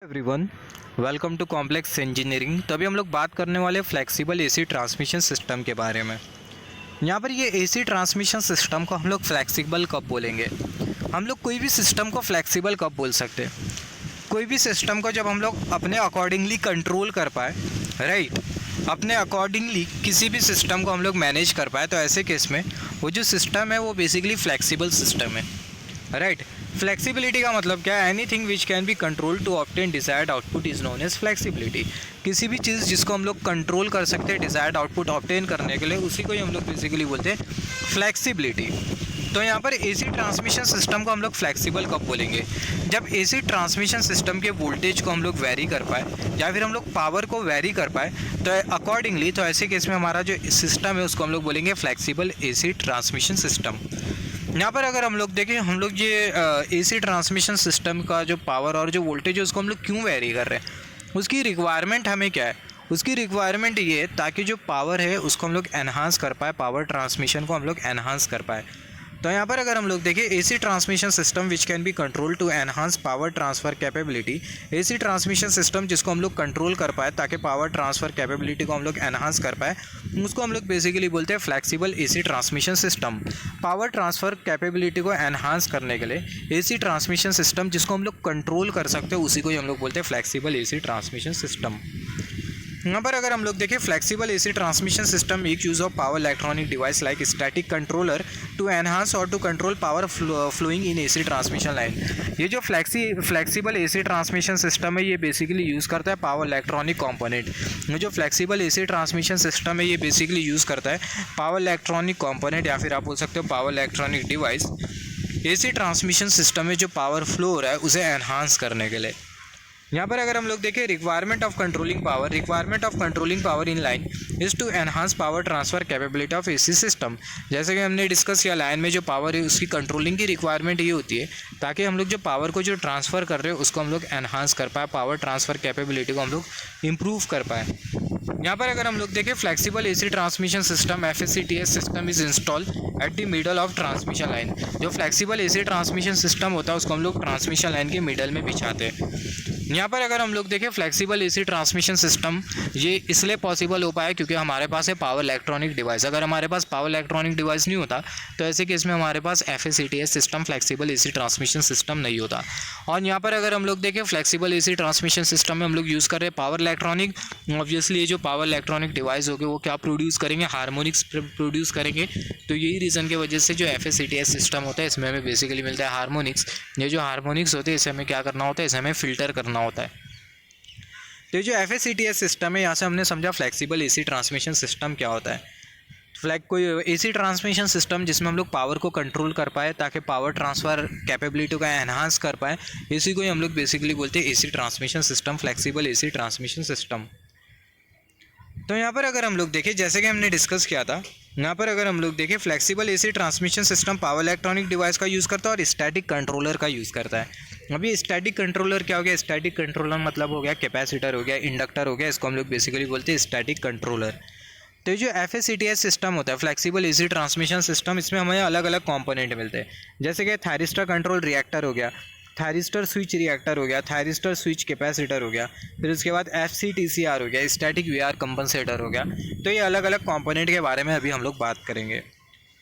Everyone, welcome to complex engineering. तो अभी हम लोग बात करने वाले फ्लेक्सिबल एसी ट्रांसमिशन सिस्टम के बारे में। यहाँ पर ये एसी ट्रांसमिशन सिस्टम को हम लोग फ्लेक्सिबल कब बोलेंगे? हम लोग कोई भी सिस्टम को फ्लेक्सिबल कब बोल सकते हैं? कोई भी सिस्टम को जब हम लोग अपने अकॉर्डिंगली कंट्रोल कर पाए, राइट, अपने अकॉर्डिंगली किसी भी सिस्टम को हम लोग मैनेज कर पाए, तो ऐसे केस में वो जो सिस्टम है वो बेसिकली फ्लेक्सिबल सिस्टम है, राइट। फ्लेक्सिबिलिटी का मतलब क्या है? Anything which can be control to obtain desired output is known as flexibility. किसी भी चीज़ जिसको हम लोग कंट्रोल कर सकते हैं डिजायर्ड आउटपुट ऑब्टेन करने के लिए, उसी को ही हम लोग बेसिकली बोलते हैं फ्लेक्सिबिलिटी। तो यहाँ पर एसी ट्रांसमिशन सिस्टम को हम लोग फ्लेक्सिबल कब बोलेंगे? जब एसी ट्रांसमिशन सिस्टम के वोल्टेज को हम लोग वेरी कर पाए या फिर हम लोग पावर को वेरी कर पाए, तो अकॉर्डिंगली तो ऐसे केस में हमारा जो सिस्टम है उसको हम लोग बोलेंगे फ्लेक्सिबल एसी ट्रांसमिशन सिस्टम। यहाँ पर अगर हम लोग देखें, हम लोग ये एसी ट्रांसमिशन सिस्टम का जो पावर और जो वोल्टेज है उसको हम लोग क्यों वेरी कर रहे हैं, उसकी रिक्वायरमेंट हमें क्या है? उसकी रिक्वायरमेंट ये है ताकि जो पावर है उसको हम लोग एनहांस कर पाए, पावर ट्रांसमिशन को हम लोग एनहांस कर पाए। तो यहाँ पर अगर हम लोग देखें AC transmission system which can be control to enhance power transfer capability, AC transmission system जिसको हम लोग कंट्रोल कर पाए ताकि पावर ट्रांसफ़र कैपेबिलिटी को हम लोग एनहांस कर पाए, उसको हम लोग बेसिकली बोलते हैं flexible AC transmission system. Power transfer capability को एनहांस करने के लिए एसी ट्रांसमिशन सिस्टम जिसको हम लोग कंट्रोल कर सकते हैं उसी को ही हम लोग बोलते हैं फ्लेक्सिबल एसी ट्रांसमिशन सिस्टम। यहाँ पर अगर हम लोग देखें flexible AC transmission system make use of power electronic device like static controller to enhance और to control power flowing in AC transmission line. ये जो फ्लेक्सिबल एसी ट्रांसमिशन सिस्टम है ये बेसिकली यूज़ करता है पावर इलेक्ट्रॉनिक कंपोनेंट। ये जो flexible AC transmission system है ये बेसिकली यूज़ करता है पावर इलेक्ट्रॉनिक कंपोनेंट या फिर आप बोल सकते हो power electronic device AC transmission system में जो पावर फ्लो हो रहा है उसे एनहांस करने के लिए। यहाँ पर अगर हम लोग देखें requirement of controlling power in line is to enhance power transfer capability of AC system. जैसे कि हमने डिस्कस किया, लाइन में जो पावर है उसकी कंट्रोलिंग की रिक्वायरमेंट ये होती है ताकि हम लोग जो पावर को जो ट्रांसफ़र कर रहे हैं उसको हम लोग एनहांस कर पाए, पावर ट्रांसफ़र कैपेबिलिटी को हम लोग इम्प्रूव कर पाए। यहाँ पर अगर हम लोग देखें flexible AC transmission system FACTS system is install at the middle of transmission line. जो फ्लेक्सिबल एसी ट्रांसमिशन सिस्टम होता है उसको हम लोग ट्रांसमिशन लाइन के मिडल में बिछाते हैं। यहाँ पर अगर हम लोग देखें फ्लेक्सिबल एसी ट्रांसमिशन सिस्टम ये इसलिए पॉसिबल हो पाया क्योंकि हमारे पास है पावर इलेक्ट्रॉनिक डिवाइस। अगर हमारे पास पावर इलेक्ट्रॉनिक डिवाइस नहीं होता तो ऐसे केस में हमारे पास FACTS system flexible AC transmission system नहीं होता। और यहाँ पर अगर हम लोग देखें फ्लेक्सिबल एसी ट्रांसमिशन सिस्टम में हम लोग यूज़ कर रहे हैं पावर इलेक्ट्रॉनिक। ऑब्वियसली ये जो पावर इलेक्ट्रॉनिक डिवाइस होगे वो क्या प्रोड्यूस करेंगे? हार्मोनिक्स प्रोड्यूस करेंगे। तो यही रीज़न की वजह से जो FACTS सिस्टम होता है इसमें हमें बेसिकली मिलता है हार्मोनिक्स। ये जो हार्मोनिक्स होते हैं इसे हमें क्या करना होता है? इसे हमें फ़िल्टर करना होता है। तो ये जो FACTS सिस्टम है यहाँ से हमने समझा फ्लेक्सिबल एसी ट्रांसमिशन सिस्टम क्या होता है। कोई एसी ट्रांसमिशन सिस्टम जिसमें हम लोग पावर को कंट्रोल कर पाए ताकि पावर ट्रांसफ़र कैपेबिलिटी को एनहांस कर पाए, इसी को ही हम लोग बेसिकली बोलते हैं AC transmission system, flexible AC transmission system. तो यहाँ पर अगर हम लोग देखें, जैसे कि हमने डिस्कस किया था, यहाँ पर अगर हम लोग देखें flexible AC transmission system power electronic device का यूज़ करता है और स्टैटिक कंट्रोलर का यूज़ करता है। अभी स्टैटिक कंट्रोलर क्या हो गया? स्टैटिक कंट्रोलर मतलब हो गया कैपेसिटर हो गया, इंडक्टर हो गया, इसको हम लोग बेसिकली बोलते हैं स्टैटिक कंट्रोलर। तो जो FACTS सिस्टम होता है फ्लेक्सिबल एसी ट्रांसमिशन सिस्टम, इसमें हमें अलग अलग कंपोनेंट मिलते हैं। जैसे कि थायरिस्टर कंट्रोल रिएक्टर हो गया, थायरिस्टर स्विच रिएक्टर हो गया, थायरिस्टर स्विच कैपेसिटर हो गया, फिर उसके बाद FCTCR हो गया, स्टैटिक VR कंपनसेटर हो गया। तो ये अलग अलग कंपोनेंट के बारे में अभी हम लोग बात करेंगे।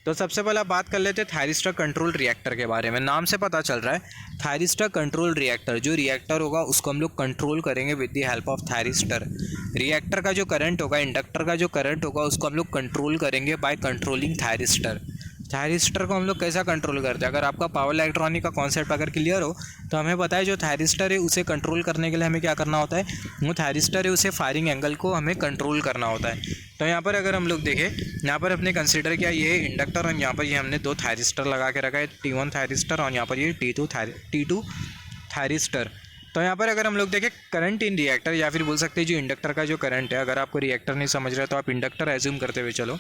तो सबसे पहले बात कर लेते हैं थायरिस्टर कंट्रोल रिएक्टर के बारे में। नाम से पता चल रहा है थायरिस्टर कंट्रोल रिएक्टर, जो रिएक्टर होगा उसको हम लोग कंट्रोल करेंगे with the help of thyristor. Reactor का जो करंट होगा, इंडक्टर का जो करंट होगा उसको हम लोग कंट्रोल करेंगे बाय कंट्रोलिंग थायरिस्टर। थायरिस्टर को हम लोग कैसा कंट्रोल करते हैं? अगर आपका पावर इलेक्ट्रॉनिक का कॉन्सेप्ट अगर क्लियर हो तो हमें पता है जो थायरिस्टर है उसे कंट्रोल करने के लिए हमें क्या करना होता है? वो थायरिस्टर है उसे फायरिंग एंगल को हमें कंट्रोल करना होता है। तो यहाँ पर अगर हम लोग देखें, यहाँ पर अपने कंसिडर किया ये है इंडक्टर और यहाँ पर ये हमने दो थायरिस्टर लगा के रखा है, T1 थायरिस्टर और यहाँ पर ये T2 थायरिस्टर। तो यहाँ पर अगर हम लोग देखें करंट इन रिएक्टर या फिर बोल सकते हैं जो इंडक्टर का जो करंट है, अगर आपको रिएक्टर नहीं समझ रहा है तो आप इंडक्टर एज्यूम करते हुए चलो।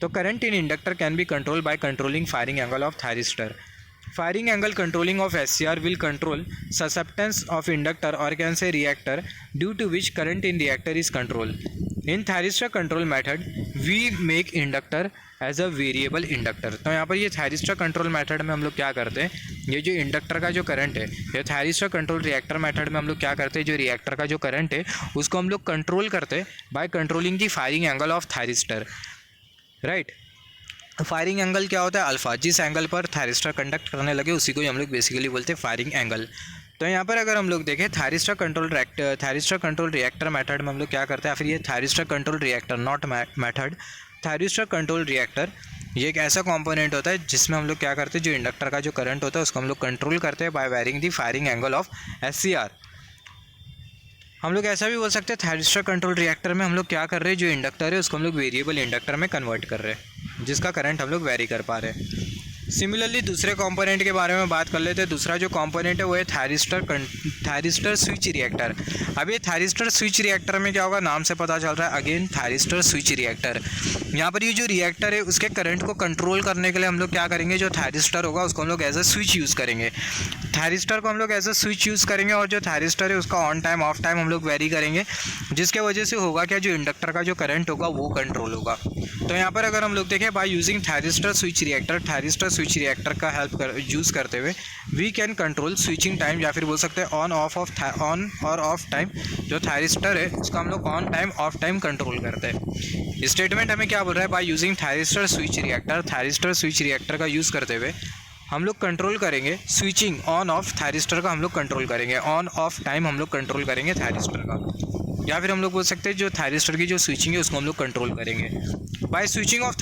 तो current in inductor can be control by controlling firing angle of thyristor. Firing angle controlling of SCR will control susceptance of inductor or can say reactor due to which current in reactor is controlled. In thyristor control method we make inductor as a variable inductor. तो यहाँ पर ये thyristor control method में हम लोग क्या करते हैं, ये जो इंडक्टर का जो करंट है, ये थायरिस्टर कंट्रोल रिएक्टर मेथड में हम लोग क्या करते हैं, जो रिएक्टर का जो करंट है उसको हम लोग कंट्रोल करते हैं by controlling the firing angle of thyristor, right. Firing angle क्या होता है, अल्फा। जिस एंगल पर थायरिस्टर कंडक्ट करने लगे उसी को हम लोग बेसिकली बोलते हैं फायरिंग एंगल। तो यहाँ पर अगर हम लोग देखें थायरिस्टर कंट्रोल रिएक्टर मेथड में हम लोग क्या करते हैं, फिर ये thyristor control reactor not method, thyristor control reactor ये एक ऐसा कंपोनेंट होता है जिसमें हम लोग क्या करते हैं, जो इंडक्टर का जो करंट होता है उसको हम लोग कंट्रोल करते हैं by varying the firing angle of SCR। हम लोग ऐसा भी बोल सकते हैं थायरिस्टर कंट्रोल रिएक्टर में हम लोग क्या कर रहे हैं, जो इंडक्टर है उसको हम लोग वेरिएबल इंडक्टर में कन्वर्ट कर रहे हैं, जिसका करंट हम लोग वेरी कर पा रहे हैं। सिमिलरली दूसरे कंपोनेंट के बारे में बात कर लेते हैं। दूसरा जो कंपोनेंट है वो है थायरिस्टर स्विच रिएक्टर। अब ये थायरिस्टर स्विच रिएक्टर में क्या होगा, नाम से पता चल रहा है, अगेन थायरिस्टर स्विच रिएक्टर। यहाँ पर ये जो रिएक्टर है उसके करंट को कंट्रोल करने के लिए हम लोग क्या करेंगे, जो थायरिस्टर होगा उसको हम लोग एज अ स्विच यूज़ करेंगे। थायरिस्टर को हम लोग एज अ स्विच यूज़ करेंगे और जो थायरिस्टर है उसका ऑन टाइम ऑफ टाइम हम लोग वेरी करेंगे, जिसके वजह से होगा क्या, जो इंडक्टर का जो करंट होगा वो कंट्रोल होगा। तो यहाँ पर अगर हम लोग देखें by using thyristor switch reactor का यूज़ करते हुए we can control switching time, या फिर बोल सकते हैं ऑन और ऑफ टाइम। जो थायरिस्टर है उसका हम लोग on time of time control करते हैं। स्टेटमेंट हमें क्या बोल रहा है, bye using thyristor switch reactor का यूज़ करते हुए हम लोग कंट्रोल करेंगे स्विचिंग ऑन ऑफ थायरिस्टर का हम लोग कंट्रोल करेंगे, ऑन ऑफ टाइम हम लोग कंट्रोल करेंगे थायरिस्टर का, या फिर हम लोग बोल सकते हैं जो थायरिस्टर की जो स्विचिंग है उसको हम लोग कंट्रोल करेंगे। By switching of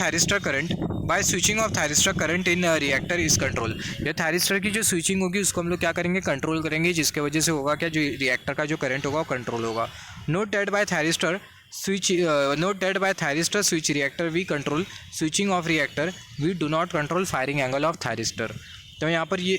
thyristor current in reactor is control. ये थायरिस्टर की जो स्विचिंग होगी उसको हम लोग क्या करेंगे, कंट्रोल करेंगे, जिसके वजह से होगा क्या, जो रिएक्टर का जो करंट होगा वो कंट्रोल होगा। Note that by thyristor switch reactor we control switching of reactor, we do not control firing angle of thyristor. तो यहाँ पर ये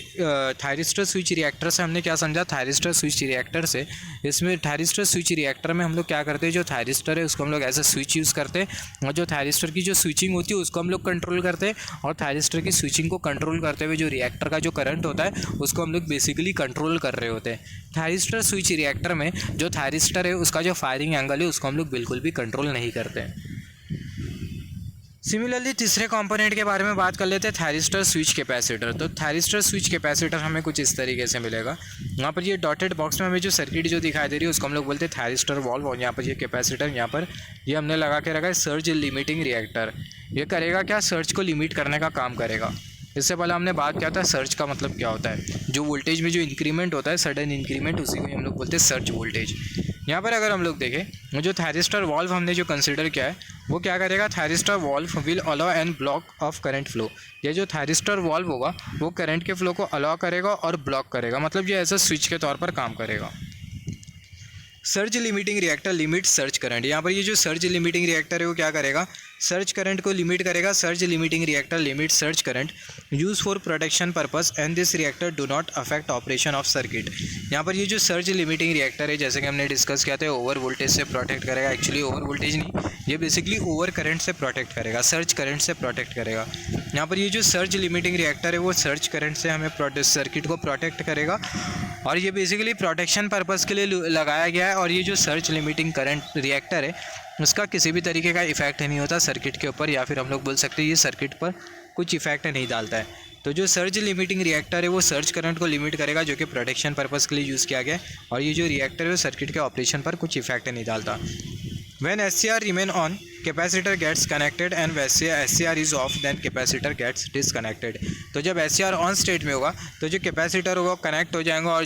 थायरिस्टर स्विच रिएक्टर से हमने क्या समझा, थायरिस्टर स्विच रिएक्टर से, इसमें थायरिस्टर स्विच रिएक्टर में हम लोग क्या करते हैं, जो थायरिस्टर है उसको हम लोग एज अ स्विच यूज़ करते हैं और जो थायरिस्टर की जो स्विचिंग होती है उसको हम लोग कंट्रोल करते हैं, और थायरिस्टर की स्विचिंग को कंट्रोल करते हुए जो रिएक्टर का जो करंट होता है उसको हम लोग बेसिकली कंट्रोल कर रहे होते हैं। थायरिस्टर स्विच रिएक्टर में जो थायरिस्टर है उसका जो फायरिंग एंगल है उसको हम लोग बिल्कुल भी कंट्रोल नहीं करते हैं। सिमिलरली तीसरे कंपोनेंट के बारे में बात कर लेते हैं, थायरिस्टर स्विच कैपेसिटर। तो थायरिस्टर स्विच कैपेसिटर हमें कुछ इस तरीके से मिलेगा। यहाँ पर ये डॉटेड बॉक्स में हमें जो सर्किट जो दिखाई दे रही है उसको हम लोग बोलते हैं थायरिस्टर वॉल्व, और यहाँ पर ये कैपेसिटर, यहाँ पर ये हमने लगा के रखा है सर्ज लिमिटिंग रिएक्टर। ये करेगा क्या, सर्ज को लिमिट करने का काम करेगा। इससे पहले हमने बात किया था सर्ज का मतलब क्या होता है, जो वोल्टेज में जो इंक्रीमेंट होता है, सडन इंक्रीमेंट, उसी को हम लोग बोलते हैं सर्ज वोल्टेज। यहाँ पर अगर हम लोग देखें जो थायरिस्टर वॉल्व हमने जो कंसिडर किया है वो क्या करेगा, thyristor valve will allow and block of current flow. ये जो थायरिस्टर वॉल्व होगा वो करंट के फ्लो को अलाउ करेगा और ब्लॉक करेगा, मतलब ये ऐसा स्विच के तौर पर काम करेगा। Surge limiting reactor limit surge current. यहाँ पर ये जो सर्ज लिमिटिंग रिएक्टर है वो क्या करेगा, सर्ज करंट को लिमिट करेगा। Surge limiting reactor limit surge current use for protection purpose and this reactor do not affect operation of circuit. यहाँ पर ये जो सर्ज लिमिटिंग रिएक्टर है, जैसे कि हमने डिस्कस किया था, ओवर वोल्टेज से प्रोटेक्ट करेगा। एक्चुअली ओवर वोल्टेज नहीं, ये बेसिकली ओवर करंट से प्रोटेक्ट करेगा, सर्ज करंट से प्रोटेक्ट करेगा। यहाँ पर ये जो सर्ज लिमिटिंग रिएक्टर है वो सर्ज करंट से हमें सर्किट को प्रोटेक्ट करेगा, और ये बेसिकली प्रोटेक्शन पर्पस के लिए लगाया गया है। और ये जो सर्ज लिमिटिंग करंट रिएक्टर है उसका किसी भी तरीके का इफेक्ट नहीं होता सर्किट के ऊपर, या फिर हम लोग बोल सकते हैं ये सर्किट पर कुछ इफेक्ट नहीं डालता है। तो जो सर्ज लिमिटिंग रिएक्टर है वो सर्ज करंट को लिमिट करेगा, जो कि प्रोटेक्शन पर्पस के लिए यूज़ किया गया है, और ये जो रिएक्टर है वो सर्किट के ऑपरेशन पर कुछ इफेक्ट नहीं डालता। When SCR remain on, capacitor gets connected and when SCR is off, then capacitor gets disconnected। तो जब SCR ऑन स्टेट में होगा तो जो कैपेसिटर होगा कनेक्ट हो जाएगा, और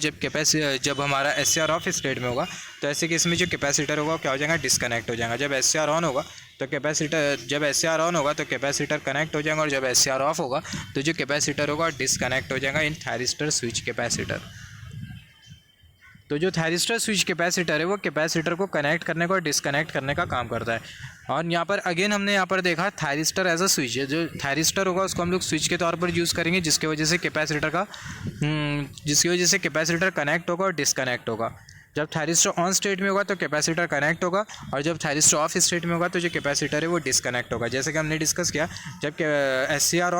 जब हमारा SCR ऑफ स्टेट में होगा तो ऐसे केस में जो कैपेसिटर होगा क्या हो जाएगा, डिसकनेक्ट हो जाएगा। जब SCR ऑन होगा तो कैपेसिटर कनेक्ट हो जाएगा, और जब SCR ऑफ होगा तो जो कैपेसिटर होगा डिसकनेक्ट हो जाएगा इन थायरिस्टर स्विच कैपेसिटर। तो जो थायरिस्टर स्विच कैपेसिटर है वो कैपेसिटर को कनेक्ट करने को और डिसकनेक्ट करने का काम करता है। और यहाँ पर अगेन हमने यहाँ पर देखा थायरिस्टर एज अ स्विच है, जो थायरिस्टर होगा उसको हम लोग स्विच के तौर पर यूज़ करेंगे, जिसकी वजह से कैपेसिटर कनेक्ट होगा और डिसकनेक्ट होगा। जब थायरिस्टर ऑन स्टेट में होगा तो कैपेसिटर कनेक्ट होगा, और जब थायरिस्टर ऑफ स्टेट में होगा तो जो कैपेसिटर है वो डिसकनेक्ट होगा। जैसे कि हमने डिस्कस किया, जब SCR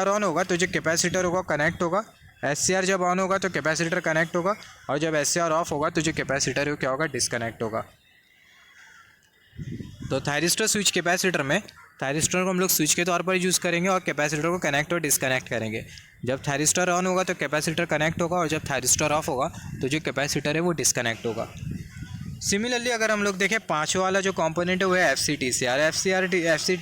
ऑन होगा तो जो कैपेसिटर होगा कनेक्ट होगा, SCR जब ऑन होगा तो कैपेसिटर कनेक्ट होगा, और जब SCR ऑफ होगा तो जो कैपेसिटर है वो क्या होगा, डिसकनेक्ट होगा। तो थायरिस्टर स्विच कैपेसिटर में थायरिस्टर को हम लोग स्विच के तौर पर यूज़ करेंगे और कैपेसिटर को कनेक्ट और डिसकनेक्ट करेंगे। जब थायरिस्टर ऑन होगा तो कैपेसिटर कनेक्ट होगा और जब थायरिस्टर ऑफ होगा तो जो कैपेसिटर है वो डिसकनेक्ट होगा। सिमिलरली अगर हम लोग देखें पाँचवा वाला जो कंपोनेंट है वो है F C T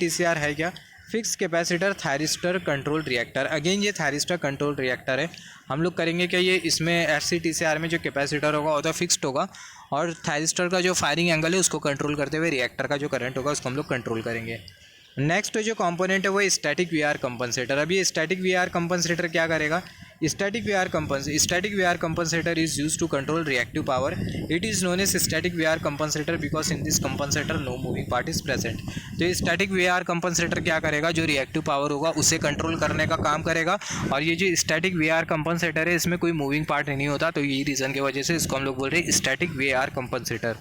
C R है क्या? Fix capacitor thyristor control reactor. Again ये थायरिस्टर कंट्रोल रिएक्टर है। हम लोग करेंगे क्या, ये इसमें एफ में जो कैपेसिटर होगा वो तो फिक्स्ड होगा और थायरिस्टर का जो फायरिंग एंगल है उसको कंट्रोल करते हुए रिएक्टर का जो करंट होगा उसको हम लोग कंट्रोल करेंगे। नेक्स्ट जो कंपोनेंट है वो स्टैटिक वी आर कंपनसेटर। अभी ये स्टैटिक वी आर कंपनसेटर क्या करेगा? Static V R compensator is use to control reactive power. It is known as static V R compensator because in this compensator no moving part is present. तो ये static V R compensator क्या करेगा? जो reactive power होगा उसे control करने का काम करेगा। और ये जो स्टैटिक वी आर कंपनसेटर है इसमें कोई मूविंग पार्ट नहीं होता, तो यही रीज़न की वजह से इसको हम लोग बोल रहे हैं स्टैटिक वी आर कंपनसेटर।